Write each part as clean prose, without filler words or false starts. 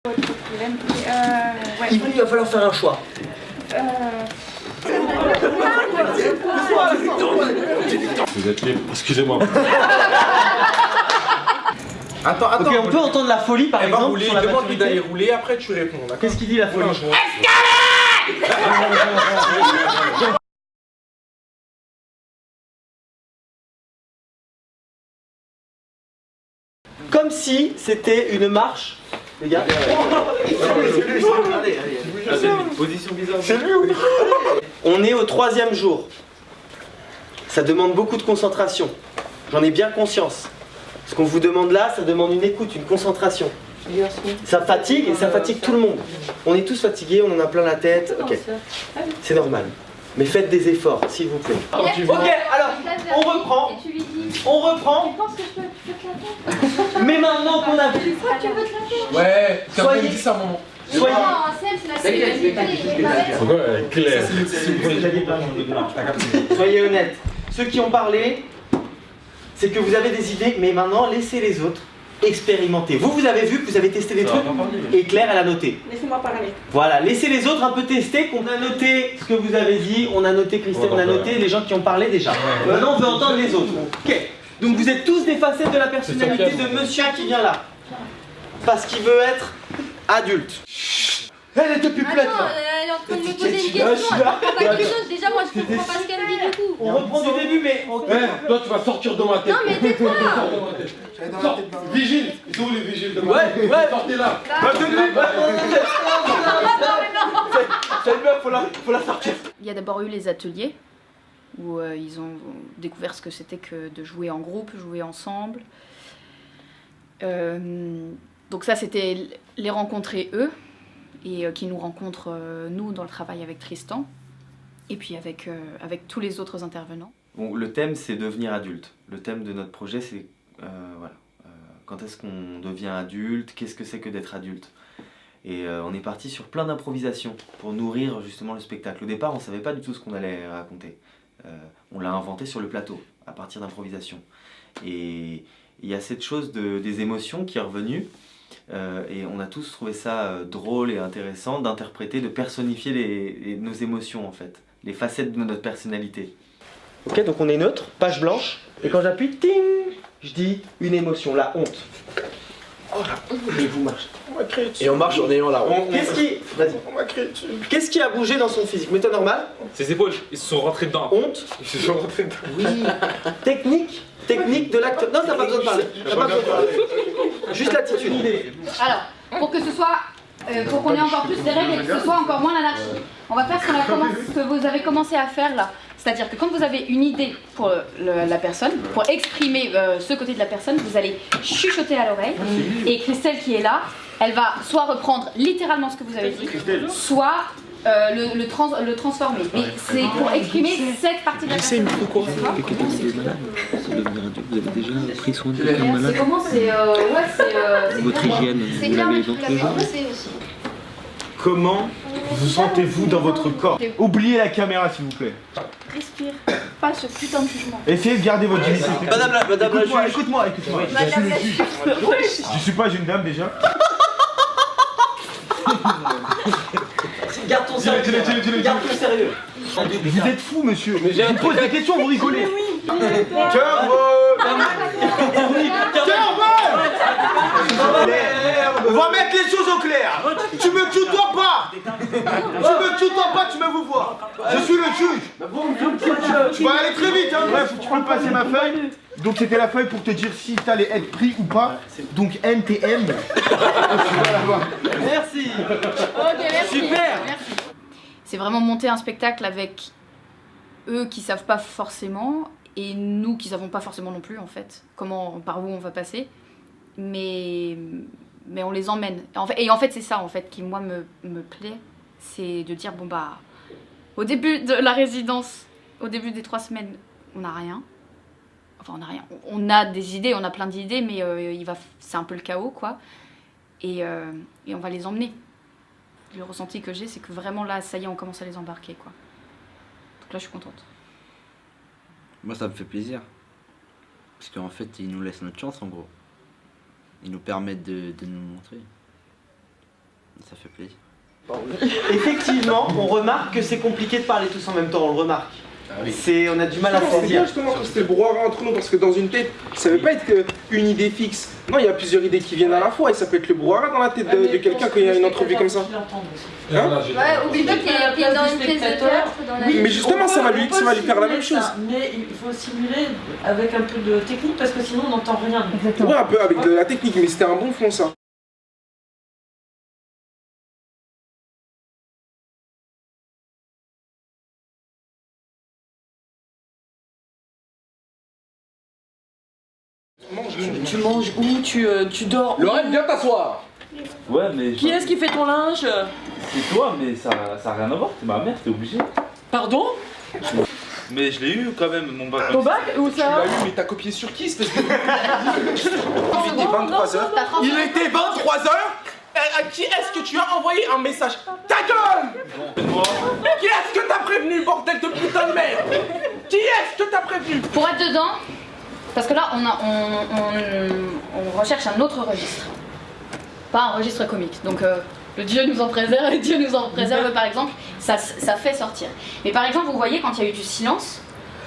Il va falloir faire un choix. Vous êtes libre, excusez-moi. Attends. Ok, on peut entendre la folie par exemple. Rouler, sur la demande d'aller rouler, après tu réponds. Qu'est-ce qu'il dit la folie? Comme si c'était une marche, les gars. Position bizarre. C'est lui, oui. On est au 3e jour. Ça demande beaucoup de concentration. J'en ai bien conscience. Ce qu'on vous demande là, ça demande une écoute, une concentration. Ça fatigue et ça fatigue tout le monde. On est tous fatigués, on en a plein la tête. Ok, c'est normal. Mais faites des efforts, s'il vous plaît. Ok, alors, on reprend. On reprend. Mais maintenant qu'on a vu. Ouais, t'as Soyez- dit ça, maman. Soyez. Claire. Soyez honnêtes. Ceux qui ont parlé, c'est que vous avez des idées, mais maintenant laissez les autres expérimenter. Vous avez vu que vous avez testé des trucs et Claire, elle a noté. Laissez-moi parler. Voilà, laissez les autres un peu tester, qu'on a noté ce que vous avez dit, on a noté Christelle, on a noté les gens qui ont parlé déjà. Maintenant, on veut entendre les autres. Ok, donc vous êtes tous des facettes de la personnalité de monsieur qui vient là. Parce qu'il veut être adulte. Elle était plus plate là. Elle est en train de me poser une question, elle comprend pas quelque chose. Déjà, moi je comprends pas ce qu'elle dit du coup. On reprend du début, mais... Toi, tu vas sortir de ma tête. Non, mais tais-toi. Vigile. Ils sont où les vigiles de ma Ouais, tête? ouais. Sortez là. Cette meuf, faut la sortir. Il y a d'abord eu les ateliers où ils ont découvert ce que c'était que de jouer en groupe, jouer ensemble. Donc ça, c'était les rencontrer eux et qui nous rencontrent nous dans le travail avec Tristan et puis avec tous les autres intervenants. Bon, le thème, c'est devenir adulte. Le thème de notre projet, c'est quand est-ce qu'on devient adulte, qu'est-ce que c'est que d'être adulte. Et on est parti sur plein d'improvisations pour nourrir justement le spectacle. Au départ, on ne savait pas du tout ce qu'on allait raconter. On l'a inventé sur le plateau, à partir d'improvisations. Et il y a cette chose des émotions qui est revenue. Et on a tous trouvé ça drôle et intéressant d'interpréter, de personnifier nos émotions en fait, les facettes de notre personnalité. Ok, donc on est neutre, page blanche, et quand j'appuie, ting, je dis une émotion, la honte. Oh la honte, et vous marchez. Et on marche en ayant la honte. Qu'est-ce qui a bougé dans son physique? Méthode normale. Ses épaules, ils se sont rentrés dedans. Honte. Ils se sont rentrés dedans. Oui. Technique de l'acte. Non, t'as pas besoin de parler. T'as pas besoin de parler. Juste l'attitude. Alors, pour que ce soit, pour qu'on ait encore plus des règles et que ce soit encore moins l'anarchie, on va faire ce que vous avez commencé à faire là. C'est-à-dire que quand vous avez une idée pour la personne, pour exprimer ce côté de la personne, vous allez chuchoter à l'oreille. Et Christelle qui est là, elle va soit reprendre littéralement ce que vous avez dit, soit le transformer. Mais c'est pour exprimer cette partie de la personne. Vous avez déjà pris soin de quelqu'un de malade? C'est comment? C'est Votre hygiène, c'est vous bien, l'avez mais tu dans l'as tous les jours? proposé aussi. Comment vous sentez-vous dans votre corps? Oubliez la caméra s'il vous plaît. Respire, pas ce putain de jugement. Essayez de garder votre dignité. Madame la juge. Écoute-moi. Je suis le juge. Je suis pas une dame déjà. Garde ton sérieux. Garde ton sérieux. Vous êtes fou monsieur. Je vous pose des questions, vous rigolez. Cœur On va mettre les choses au clair. Tu me tutoies pas. Tu me vous vois. Je suis le juge. Tu vas aller très vite hein. Bref, tu peux passer ma feuille. Donc c'était la feuille pour te dire si t'allais être pris ou pas. Donc NTM. Merci. Ok, merci. Super. Merci. C'est vraiment monter un spectacle avec eux qui savent pas forcément et nous qui savons pas forcément non plus en fait par où on va passer, mais on les emmène. Et en fait c'est ça en fait qui moi me plaît, c'est de dire bon bah au début de la résidence, au début des 3 semaines, on n'a rien. Enfin on a rien. On a des idées, on a plein d'idées, mais c'est un peu le chaos quoi. Et on va les emmener. Le ressenti que j'ai, c'est que vraiment là, ça y est, on commence à les embarquer, quoi. Donc là, je suis contente. Moi, ça me fait plaisir. Parce qu'en fait, ils nous laissent notre chance, en gros. Ils nous permettent de nous montrer. Ça fait plaisir. Effectivement, on remarque que c'est compliqué de parler tous en même temps, on le remarque. On a du mal à C'est bien saisir. justement que c'était le brouhaha entre nous parce que dans une tête, ça veut pas être qu'une idée fixe. Non, il y a plusieurs idées qui viennent à la fois et ça peut être le brouhaha dans la tête de quelqu'un quand il y a une entrevue comme ça. Hein? Ouais, oublie pas qu'il est dans une pièce de théâtre. Oui, mais justement, ça va lui faire la même chose. Mais il faut simuler avec un peu de technique parce que sinon on n'entend rien. Ouais, un peu avec de la technique, mais c'était un bon fond ça. Tu manges où? Tu dors où? Lorraine, viens t'asseoir. Ouais, mais. Qui est-ce qui fait ton linge? C'est toi, mais ça a rien à voir. C'est ma mère, t'es obligé. Pardon? Mais je l'ai eu quand même, mon bac. Ton bac? Où Tu ça? l'as eu, mais t'as copié sur qui espèce de. Il était 23h. Il était 23h. À qui est-ce que tu as envoyé un message? Ta gueule! Qui est-ce que t'as prévenu, bordel de putain de merde? Qui est-ce que t'as prévenu? Pour être dedans, parce que là on recherche un autre registre. Pas un registre comique. Donc le Dieu nous en préserve, par exemple, ça fait sortir. Mais par exemple, vous voyez, quand il y a eu du silence,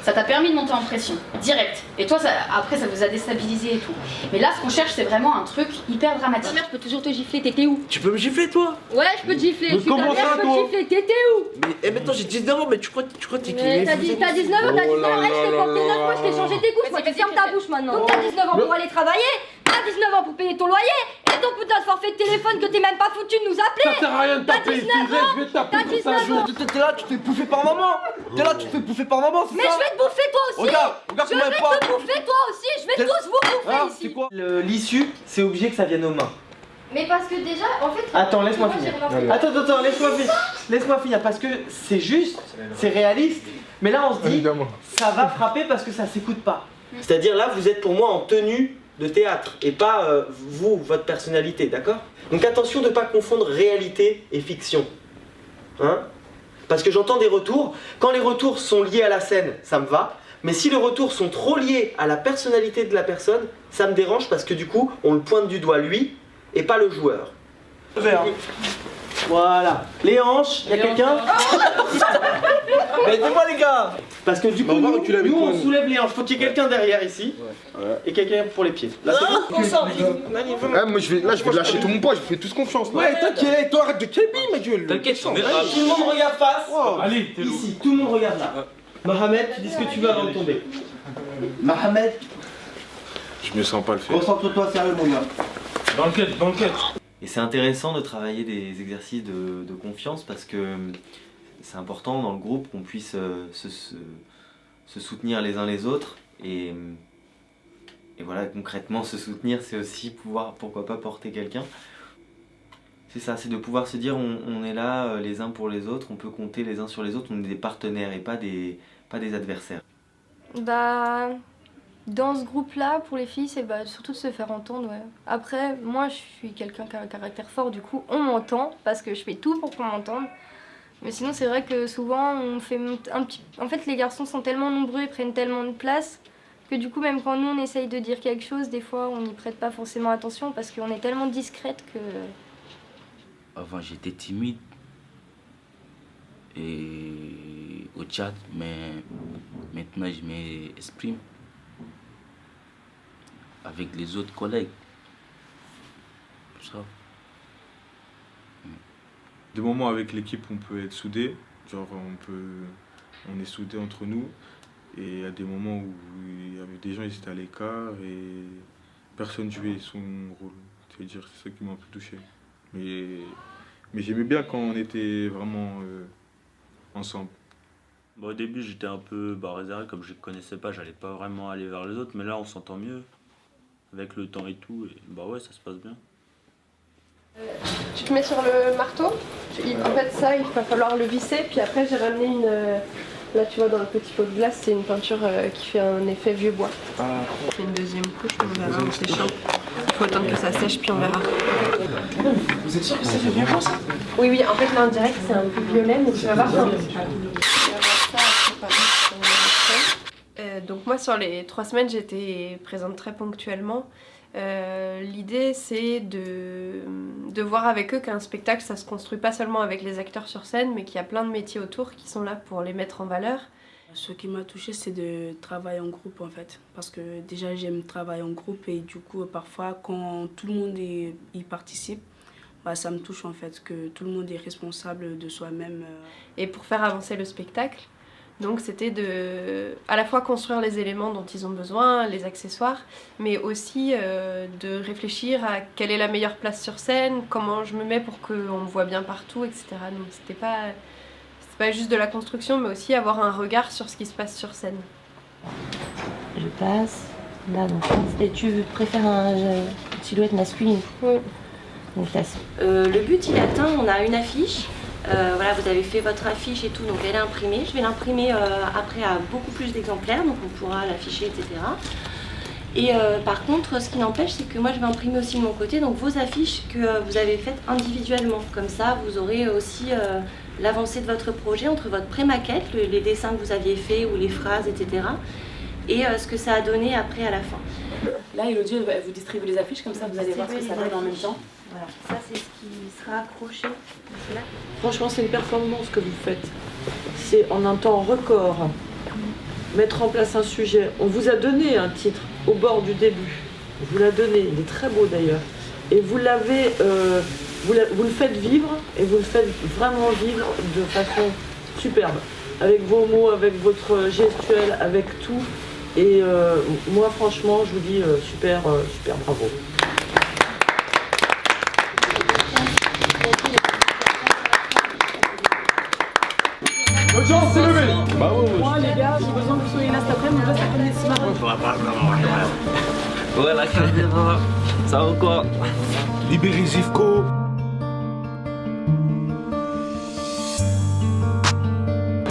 ça t'a permis de monter en pression, direct. Et toi, après, ça vous a déstabilisé et tout. Mais là, ce qu'on cherche, c'est vraiment un truc hyper dramatique. Ma mère, je peux toujours te gifler, t'étais où? Tu peux me gifler toi? Ouais, je peux te gifler. Mais Je suis ta comment mère, ça, je peux toi? te gifler, t'étais où? Mais maintenant j'ai 19 ans, mais tu crois t'es qui? Mais t'as 19 ans, je t'ai porté 9 mois, je t'ai changé tes couches, moi tu fermes ta bouche maintenant. Donc t'as 19 ans pour aller travailler, t'as 19 ans pour payer ton loyer, et ton putain de forfait de téléphone que t'es même pas foutu de nous appeler. Ça sert à rien de T'as taper, 19 Fizette, ans, je vais te taper t'as pour ça un 19 jour. ans. T'es là, tu te fais bouffer par maman. T'es là, tu te fais bouffer par maman, c'est Mais ça? je vais te bouffer toi aussi. Regarde Je comment vais elle parle. te bouffer toi aussi, je vais tous vous bouffer Hein, ici. c'est quoi? L'issue, c'est obligé que ça vienne aux mains. Mais parce que déjà, en fait... Attends, laisse-moi moi, j'ai finir. remarqué- Attends, laisse-moi finir, parce que c'est juste, c'est réaliste, mais là on se dit, ça va frapper parce que ça s'écoute pas. C'est-à-dire là, vous êtes pour moi en tenue de théâtre, et pas vous, votre personnalité, d'accord? Donc attention de ne pas confondre réalité et fiction. Hein? Parce que j'entends des retours, quand les retours sont liés à la scène, ça me va, mais si les retours sont trop liés à la personnalité de la personne, ça me dérange parce que du coup, on le pointe du doigt lui, et pas le joueur. Voilà. Les hanches, y a quelqu'un? Mais aidez-moi les gars. Parce que du coup, on va nous, reculer avec nous, toi, on nous. soulève les hanches. Faut qu'il y ait quelqu'un derrière ici. Et quelqu'un pour les pieds. Là, c'est bon. Moi je vais lâcher tout mon poids, je vous fais tous confiance. là. Ouais, t'inquiète, toi arrête de kébi, ma gueule. T'inquiète, on est Tout le monde regarde face. Allez, t'es lourd. Ici, tout le monde regarde là. Mohamed, tu dis ce que tu veux avant de tomber. Mohamed, Je me sens pas le faire. concentre-toi sérieux mon gars. Dans le quête, dans le quête. Et c'est intéressant de travailler des exercices de confiance parce que c'est important dans le groupe qu'on puisse se soutenir les uns les autres et voilà, concrètement se soutenir, c'est aussi pouvoir, pourquoi pas, porter quelqu'un. C'est ça, c'est de pouvoir se dire on est là les uns pour les autres, on peut compter les uns sur les autres, on est des partenaires et pas des adversaires. Bah, dans ce groupe-là, pour les filles, c'est surtout de se faire entendre, ouais. Après, moi, je suis quelqu'un qui a un caractère fort, du coup, on m'entend, parce que je fais tout pour qu'on m'entende. Mais sinon, c'est vrai que souvent, on fait un petit... En fait, les garçons sont tellement nombreux et prennent tellement de place que du coup, même quand nous, on essaye de dire quelque chose, des fois, on n'y prête pas forcément attention parce qu'on est tellement discrète que... Avant j'étais timide et au chat, mais maintenant je m'exprime avec les autres collègues. Tout ça. Des moments avec l'équipe on peut être soudés, genre on est soudés entre nous, et il y a des moments où il y avait des gens ils étaient à l'écart et personne jouait son rôle. C'est-à-dire c'est ça qui m'a un peu touché. Mais j'aimais bien quand on était vraiment ensemble. Bon, au début j'étais un peu réservé, comme je ne connaissais pas, j'allais pas vraiment aller vers les autres, mais là on s'entend mieux avec le temps et tout, et bah ouais, ça se passe bien. Tu te mets sur le marteau, en fait ça il va falloir le visser, puis après j'ai ramené une, là tu vois dans le petit pot de glace c'est une peinture qui fait un effet vieux bois. C'est une deuxième couche, on verra en séchant. Il faut attendre que ça sèche puis on verra. Vous êtes sûr que ça fait bien ça? Oui oui, en fait là en direct c'est un peu violet mais tu vas voir quand donc moi sur les 3 semaines j'étais présente très ponctuellement. L'idée c'est de voir avec eux qu'un spectacle ça se construit pas seulement avec les acteurs sur scène mais qu'il y a plein de métiers autour qui sont là pour les mettre en valeur. Ce qui m'a touchée c'est de travailler en groupe en fait parce que déjà j'aime travailler en groupe et du coup parfois quand tout le monde y participe bah, ça me touche en fait que tout le monde est responsable de soi-même. Et pour faire avancer le spectacle, donc c'était de à la fois construire les éléments dont ils ont besoin, les accessoires, mais aussi de réfléchir à quelle est la meilleure place sur scène, comment je me mets pour qu'on me voit bien partout, etc. Donc c'était pas juste de la construction, mais aussi avoir un regard sur ce qui se passe sur scène. Je passe, là donc. Et tu préfères une silhouette masculine? Oui. Donc le but il est atteint, on a une affiche. Voilà, vous avez fait votre affiche et tout, donc elle est imprimée. Je vais l'imprimer après à beaucoup plus d'exemplaires, donc on pourra l'afficher, etc. Et par contre, ce qui n'empêche, c'est que moi je vais imprimer aussi de mon côté, donc vos affiches que vous avez faites individuellement. Comme ça, vous aurez aussi l'avancée de votre projet entre votre pré-maquette, les dessins que vous aviez faits ou les phrases, etc. Et ce que ça a donné après à la fin. Là, Elodie, elle vous distribue les affiches, comme ça vous allez voir ce que ça donne en même temps. Voilà, ça c'est ce qui sera accroché. Franchement, c'est une performance que vous faites. C'est en un temps record. Mettre en place un sujet. On vous a donné un titre au bord du début. On vous l'a donné, il est très beau d'ailleurs. Et vous l'avez, vous le faites vivre et vous le faites vraiment vivre de façon superbe. Avec vos mots, avec votre gestuelle, avec tout. Et moi, franchement, je vous dis super bravo. Bonne chance, c'est levé. Moi, les gars, j'ai besoin que vous soyez là cet après-midi, ça fait des semaines. Ouais, la caméra, ça va quoi? Libérez Zivko.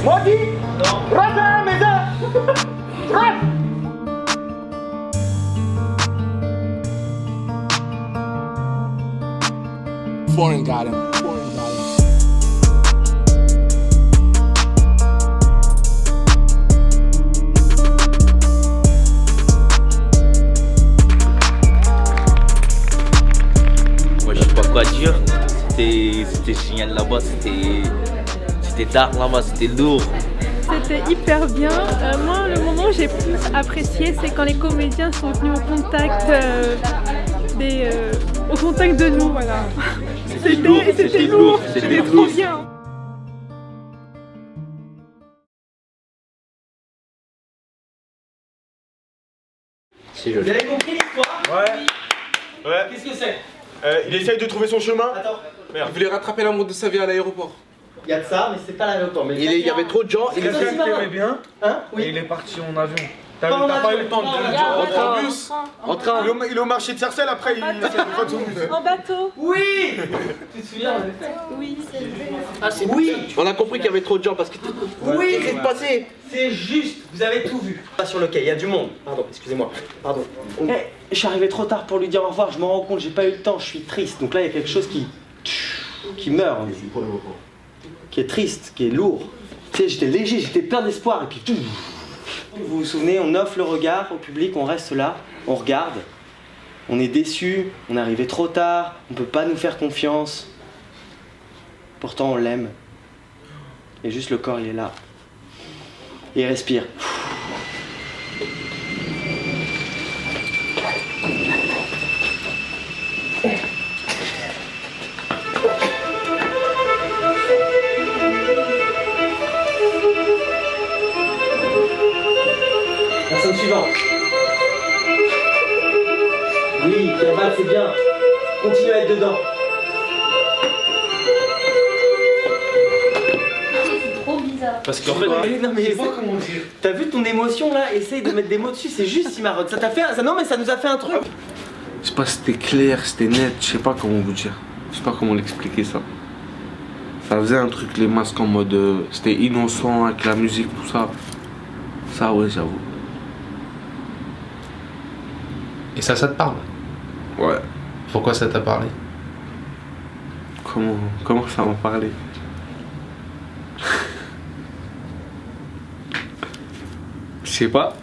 Moi dit non. Rata, mes gars. Foreign got him. Moi, je sais pas quoi dire. C'était génial là-bas, c'était dark là-bas, c'était lourd. C'était hyper bien. Moi, le moment que j'ai plus apprécié, c'est quand les comédiens sont venus au contact de nous. Voilà. C'était lourd, c'était trop bien. Vous avez compris l'histoire? Ouais. Qu'est-ce que c'est? Il essaye de trouver son chemin. Attends. Merde. Il voulait rattraper l'amour de sa vie à l'aéroport. Il y a de ça, mais c'est pas l'aéroport. Il y avait trop de gens. Il a fait t'aimais bien. Hein? Oui. Et il est parti en avion. T'as Pas en pas avion. eu le temps de En bus. En train. Il est au marché de Sarcelles, après il essaie de prendre son bus. En bateau. Oui. Tu te souviens? Oui, c'est Ah, c'est oui. On a compris qu'il y avait trop de gens parce que. Oui. Qu'est-ce qui s'est passé? C'est juste, vous avez tout vu. Pas sur le quai, il y a du monde. Pardon, excusez-moi. Pardon. Je suis arrivé trop tard pour lui dire au revoir, je m'en rends compte, j'ai pas eu le temps, je suis triste. Donc là, il y a quelque chose qui meurt, qui est triste, qui est lourd. Tu sais, j'étais léger, j'étais plein d'espoir, et puis tout. Vous vous souvenez, on offre le regard au public, on reste là, on regarde. On est déçu, on est arrivé trop tard, on peut pas nous faire confiance. Pourtant, on l'aime. Et juste le corps, il est là. Et il respire. Personne suivante. Oui, Pierre, c'est bien. Continue à être dedans. Trop bizarre. Parce qu'en fait, non mais t'as vu ton émotion là? Essaye de mettre des mots dessus, c'est juste Cimarron. Ça t'a fait ça, non mais ça nous a fait un truc. Je sais pas si c'était clair, c'était net, je sais pas comment vous dire. Je sais pas comment l'expliquer ça. Ça faisait un truc, les masques en mode. C'était innocent avec la musique, tout ça. Ça, ouais, j'avoue. Et ça te parle? Ouais. Pourquoi ça t'a parlé? Comment ça m'a parlé? Je sais pas.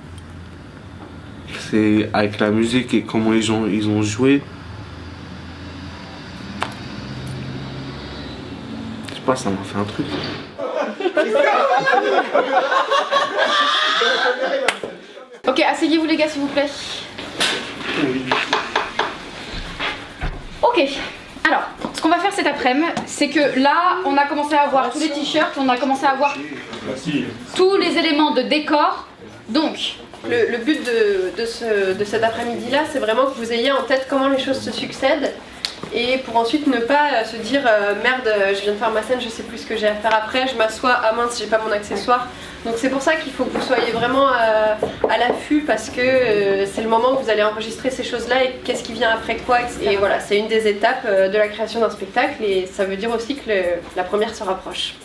c'est avec la musique et comment les gens ils ont joué. Je sais pas, ça m'a fait un truc. Ok, asseyez-vous les gars s'il vous plaît. Ok, alors, ce qu'on va faire cet après-midi, c'est que là, on a commencé à avoir tous les t-shirts, on a commencé à avoir tous les éléments de décor. Donc, le but de cet après-midi-là, c'est vraiment que vous ayez en tête comment les choses se succèdent et pour ensuite ne pas se dire merde, je viens de faire ma scène, je sais plus ce que j'ai à faire après, je m'assois, ah mince, j'ai pas mon accessoire. Donc c'est pour ça qu'il faut que vous soyez vraiment à l'affût parce que c'est le moment où vous allez enregistrer ces choses-là et qu'est-ce qui vient après quoi, etc. Et voilà, c'est une des étapes de la création d'un spectacle et ça veut dire aussi que la première se rapproche.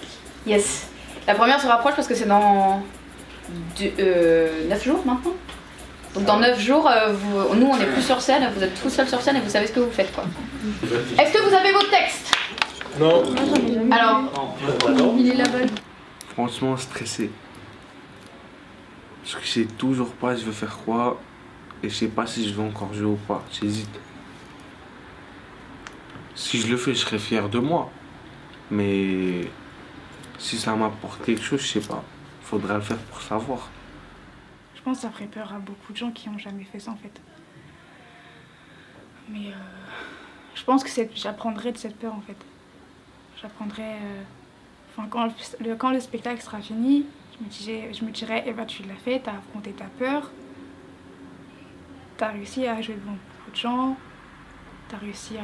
Yes, la première se rapproche parce que c'est dans 9 jours maintenant. Donc dans 9 jours, nous on n'est plus sur scène, vous êtes tout seul sur scène et vous savez ce que vous faites quoi. Est-ce que vous avez vos textes? Non. Alors, il est là-bas. Franchement stressé. Parce que je sais toujours pas je veux faire quoi et je sais pas si je vais encore jouer ou pas, j'hésite. Si je le fais, je serai fier de moi. Mais si ça m'apporte quelque chose, je sais pas. Faudra le faire pour savoir. Je pense que ça ferait peur à beaucoup de gens qui n'ont jamais fait ça en fait. Mais je pense que j'apprendrai de cette peur en fait. J'apprendrai... Enfin, quand le spectacle sera fini, je me dirais, eh ben, tu l'as fait, t'as affronté ta peur, t'as réussi à jouer devant beaucoup de gens, t'as réussi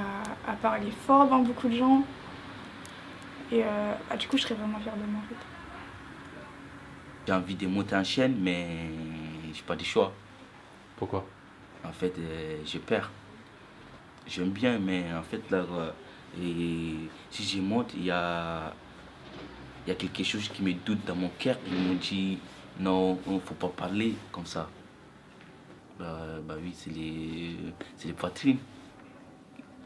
à parler fort devant beaucoup de gens. Et du coup, je serais vraiment fière de moi en fait. J'ai envie de monter en chaîne, mais j'ai pas de choix. Pourquoi? En fait, j'ai peur. J'aime bien, mais en fait, là, si je monte, il y a quelque chose qui me doute dans mon cœur. Il me dit, non, il ne faut pas parler comme ça. Bah oui, c'est les poitrines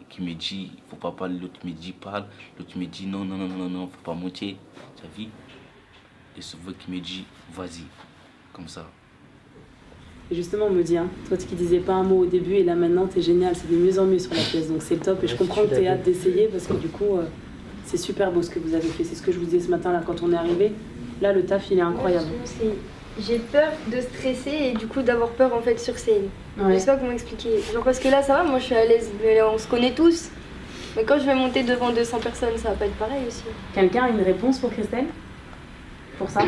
qui me dit, il ne faut pas parler. L'autre me dit, parle. L'autre me dit, non, il ne faut pas monter. Tu as vu? Et ce voix qui me dit, vas-y, comme ça. Et justement, on me dit, hein, toi qui disais pas un mot au début et là maintenant, t'es génial, c'est de mieux en mieux sur la pièce, donc c'est le top. Et je comprends que t'aies hâte d'essayer parce que du coup, c'est super beau ce que vous avez fait. C'est ce que je vous disais ce matin là quand on est arrivé. Là, le taf, il est incroyable. J'ai peur de stresser et du coup d'avoir peur en fait sur scène. Ouais. Je sais pas comment expliquer. Genre parce que là, ça va, moi je suis à l'aise, on se connaît tous. Mais quand je vais monter devant 200 personnes, ça va pas être pareil aussi. Quelqu'un a une réponse pour Christelle? Pour ça?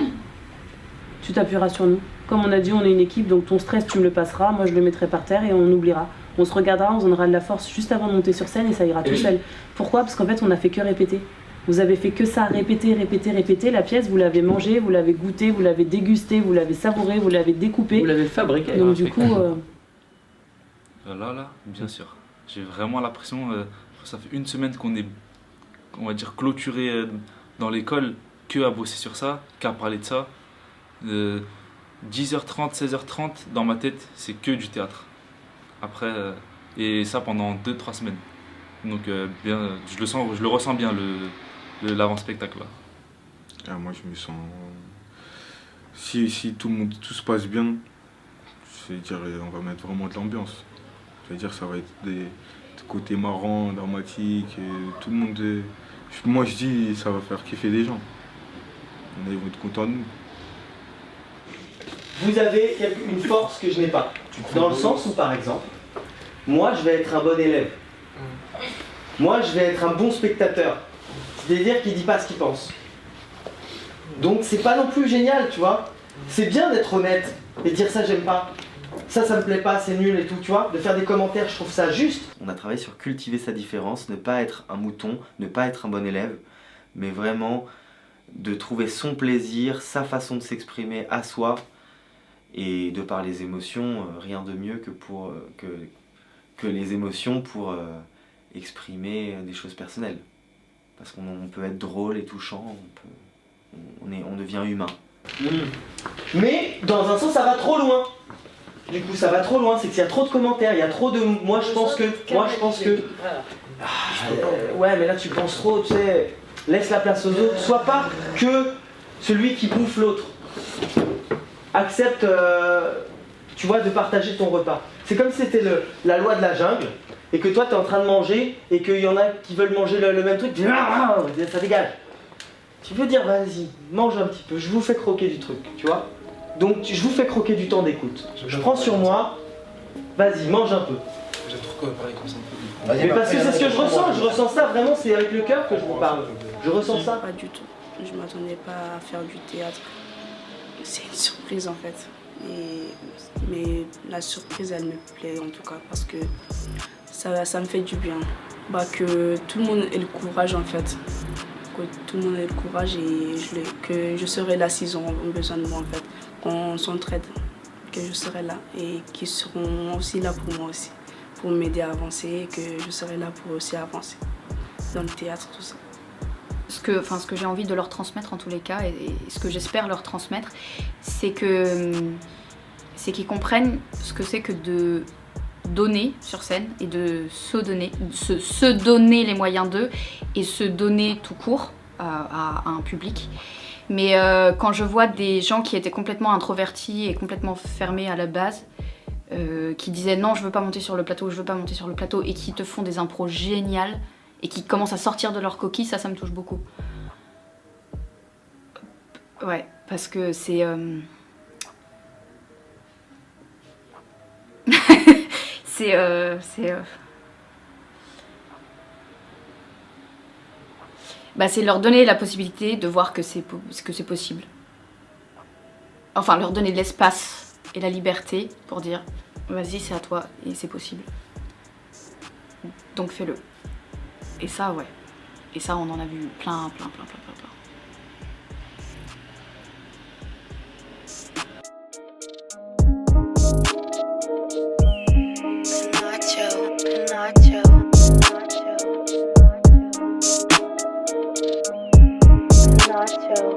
Tu t'appuieras sur nous. Comme on a dit, on est une équipe, donc ton stress, tu me le passeras, moi je le mettrai par terre et on oubliera. On se regardera, on se donnera de la force juste avant de monter sur scène et ça ira tout seul. Pourquoi? Parce qu'en fait, on a fait que répéter. Vous avez fait que ça, répéter. La pièce, vous l'avez mangée, vous l'avez goûtée, vous l'avez dégustée, vous l'avez savourée, vous l'avez découpée. Vous l'avez fabriquée. Donc du coup... Là, bien sûr. J'ai vraiment l'impression, ça fait une semaine qu'on est, on va dire, clôturé dans l'école, que à bosser sur ça, qu'à parler de ça. 10h30, 16h30, dans ma tête, c'est que du théâtre. Après, et ça pendant 2-3 semaines. Donc bien, je le ressens bien, l'avant-spectacle là. Ah, moi je me sens... Si tout se passe bien, je veux dire, on va mettre vraiment de l'ambiance. Je veux dire, ça va être des côtés marrants, dramatiques, tout le monde... Moi je dis, ça va faire kiffer les gens. Ils vont être contents de nous. Vous avez une force que je n'ai pas. Dans le sens où, par exemple, moi je vais être un bon élève. Moi je vais être un bon spectateur. C'est-à-dire qu'il ne dit pas ce qu'il pense. Donc c'est pas non plus génial, tu vois. C'est bien d'être honnête et de dire ça j'aime pas. Ça me plaît pas, c'est nul et tout, tu vois. De faire des commentaires, je trouve ça juste. On a travaillé sur cultiver sa différence, ne pas être un mouton, ne pas être un bon élève, mais vraiment de trouver son plaisir, sa façon de s'exprimer à soi. Et de par les émotions, rien de mieux que les émotions pour exprimer des choses personnelles. Parce qu'on peut être drôle et touchant, on devient humain. Mais dans un sens, ça va trop loin. Du coup, ça va trop loin, c'est qu'il y a trop de commentaires, il y a trop de... Moi, je pense que... ouais, mais là, tu penses trop, tu sais. Laisse la place aux autres. Sois pas que celui qui bouffe l'autre. Accepte tu vois, de partager ton repas. C'est comme si c'était la loi de la jungle, et que toi, tu es en train de manger, et qu'il y en a qui veulent manger le même truc, ça dégage. Tu peux dire, vas-y, mange un petit peu, je vous fais croquer du truc, tu vois. Donc, je vous fais croquer du temps d'écoute. Je prends sur moi, vas-y, mange un peu. J'aime trop parler comme ça. Mais parce que c'est ce que je ressens ça vraiment, c'est avec le cœur que je vous parle. Je ressens ça. Pas du tout. Je m'attendais pas à faire du théâtre. C'est une surprise en fait. Mais la surprise elle me plaît en tout cas parce que ça me fait du bien. Que tout le monde ait le courage en fait. Que tout le monde ait le courage et que je serai là s'ils ont besoin de moi en fait. Qu'on s'entraide, que je serai là et qu'ils seront aussi là pour moi aussi. Pour m'aider à avancer et que je serai là pour aussi avancer dans le théâtre, tout ça. Ce que j'ai envie de leur transmettre en tous les cas et ce que j'espère leur transmettre, c'est qu'ils comprennent ce que c'est que de donner sur scène et de se donner les moyens d'eux et se donner tout court à un public. Mais quand je vois des gens qui étaient complètement introvertis et complètement fermés à la base, qui disaient non je veux pas monter sur le plateau, et qui te font des impros géniales et qui commencent à sortir de leur coquille, ça me touche beaucoup. Ouais, parce que c'est... c'est leur donner la possibilité de voir que c'est possible. Enfin, leur donner de l'espace et la liberté pour dire vas-y c'est à toi et c'est possible. Donc fais-le. Et ça ouais. Et ça on en a vu plein. Nacho.